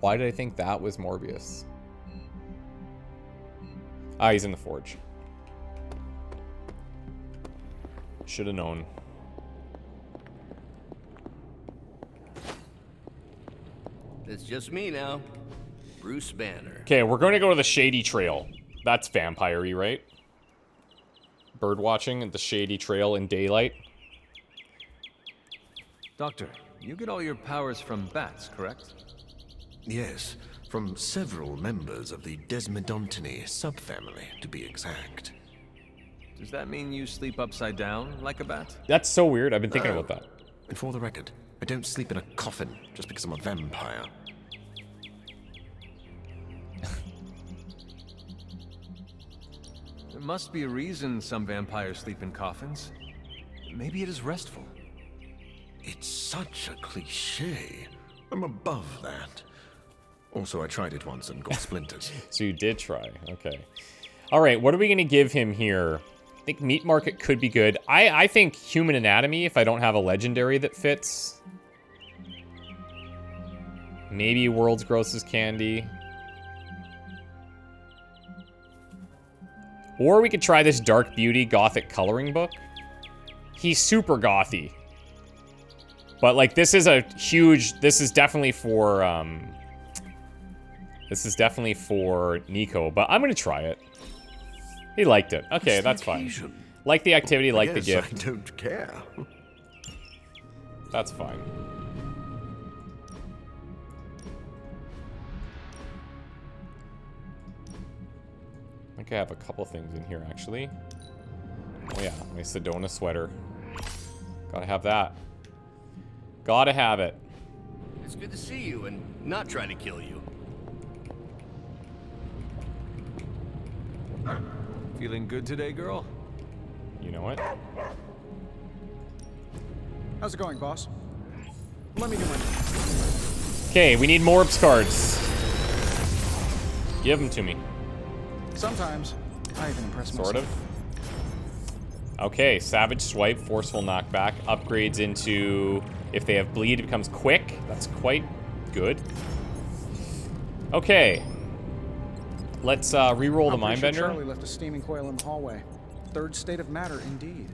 Why did I think that was Morbius? Ah, he's in the forge. Should have known. It's just me now. Bruce Banner. Okay, we're going to go to the Shady Trail. That's vampire-y, right? Bird watching at the Shady Trail in daylight. Doctor, you get all your powers from bats, correct? Yes, from several members of the Desmodontini subfamily, to be exact. Does that mean you sleep upside down like a bat? That's so weird. I've been thinking about that. And for the record, I don't sleep in a coffin just because I'm a vampire. There must be a reason some vampires sleep in coffins. Maybe it is restful. It's such a cliche. I'm above that. Also, I tried it once and got splinters. So you did try. Okay. All right, what are we going to give him here? I think Meat Market could be good. I think Human Anatomy, if I don't have a legendary that fits. Maybe World's Grossest Candy. Or we could try this Dark Beauty Gothic coloring book. He's super gothy. But, like, this is a huge... This is definitely for, This is definitely for Nico, but I'm going to try it. He liked it. Okay, that's fine. Like the activity, like the gift. I don't care. That's fine. I think I have a couple things in here, actually. Oh yeah, my Sedona sweater. Gotta have that. Gotta have it. It's good to see you and not try to kill you. Feeling good today, girl? You know what? How's it going, boss? Let me do my... Okay, we need Morbs cards. Give them to me. Sometimes, I even impress myself. Sort of. Okay, Savage Swipe, Forceful Knockback. Upgrades into... If they have Bleed, it becomes Quick. That's quite good. Okay. Let's re-roll the I'm pretty Mindbender. sure Charlie left a steaming coil in the hallway. Third state of matter, indeed.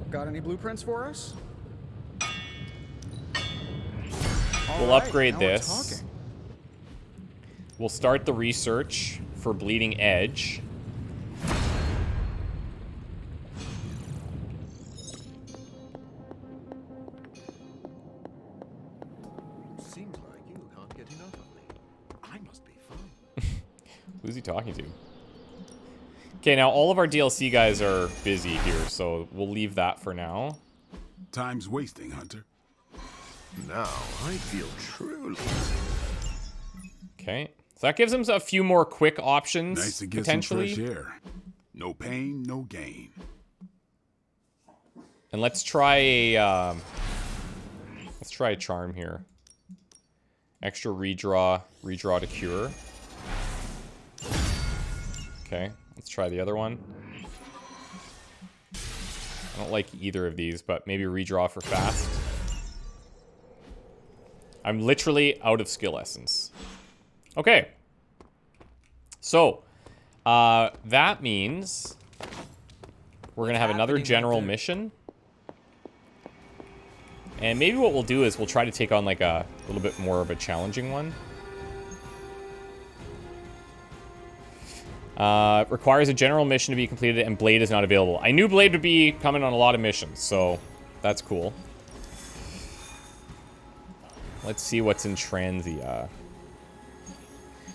Got any blueprints for us? We'll upgrade this. We'll start the research for Bleeding Edge. Seems like you can't get enough of me. I must be fun. Who's he talking to? Okay, now all of our DLC guys are busy here, so we'll leave that for now. Time's wasting, Hunter. Now I feel truly... Okay. So that gives him a few more quick options, Nice to get potentially. some fresh air. No pain, no gain. And let's try a charm here. Extra redraw to cure. Okay, let's try the other one. I don't like either of these, but maybe redraw for fast. I'm literally out of skill essence. Okay. So, that means we're going to have another general mission. And maybe what we'll do is we'll try to take on like a little bit more of a challenging one. Requires a general mission to be completed and Blade is not available. I knew Blade would be coming on a lot of missions, so that's cool. Let's see what's in Transia.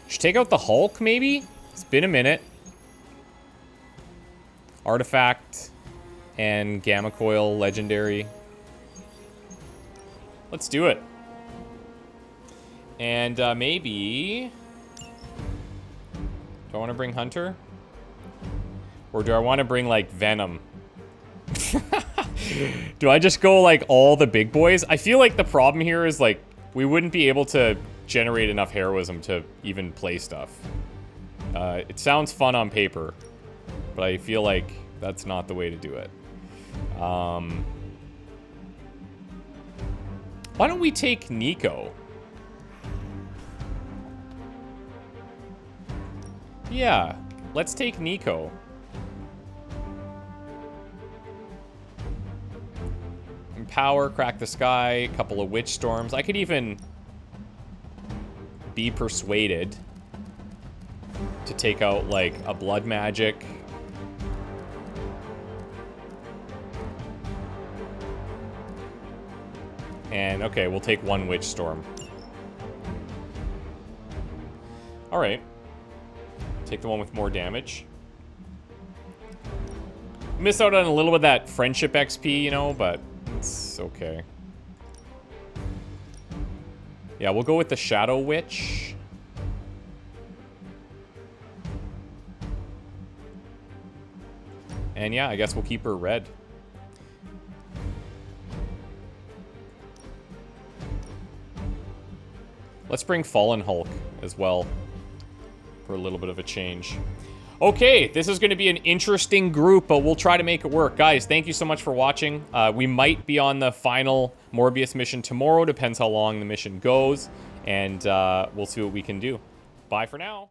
Should take out the Hulk, maybe? It's been a minute. Artifact and Gamma Coil Legendary. Let's do it. And maybe... Do I want to bring Hunter? Or do I want to bring, like, Venom? Do I just go, like, all the big boys? I feel like the problem here is, like, we wouldn't be able to generate enough heroism to even play stuff. It sounds fun on paper, but I feel like that's not the way to do it. Why don't we take Nico? Yeah, let's take Nico. Empower, crack the sky, a couple of witch storms. I could even be persuaded to take out like a blood magic. And okay, we'll take one witch storm. All right. Take the one with more damage. Miss out on a little bit of that friendship XP, you know, but it's okay. Yeah, we'll go with the Shadow Witch. And yeah, I guess we'll keep her red. Let's bring Fallen Hulk as well for a little bit of a change. Okay, this is going to be an interesting group, but we'll try to make it work. Guys, thank you so much for watching. We might be on the final Morbius mission tomorrow. Depends how long the mission goes. And we'll see what we can do. Bye for now.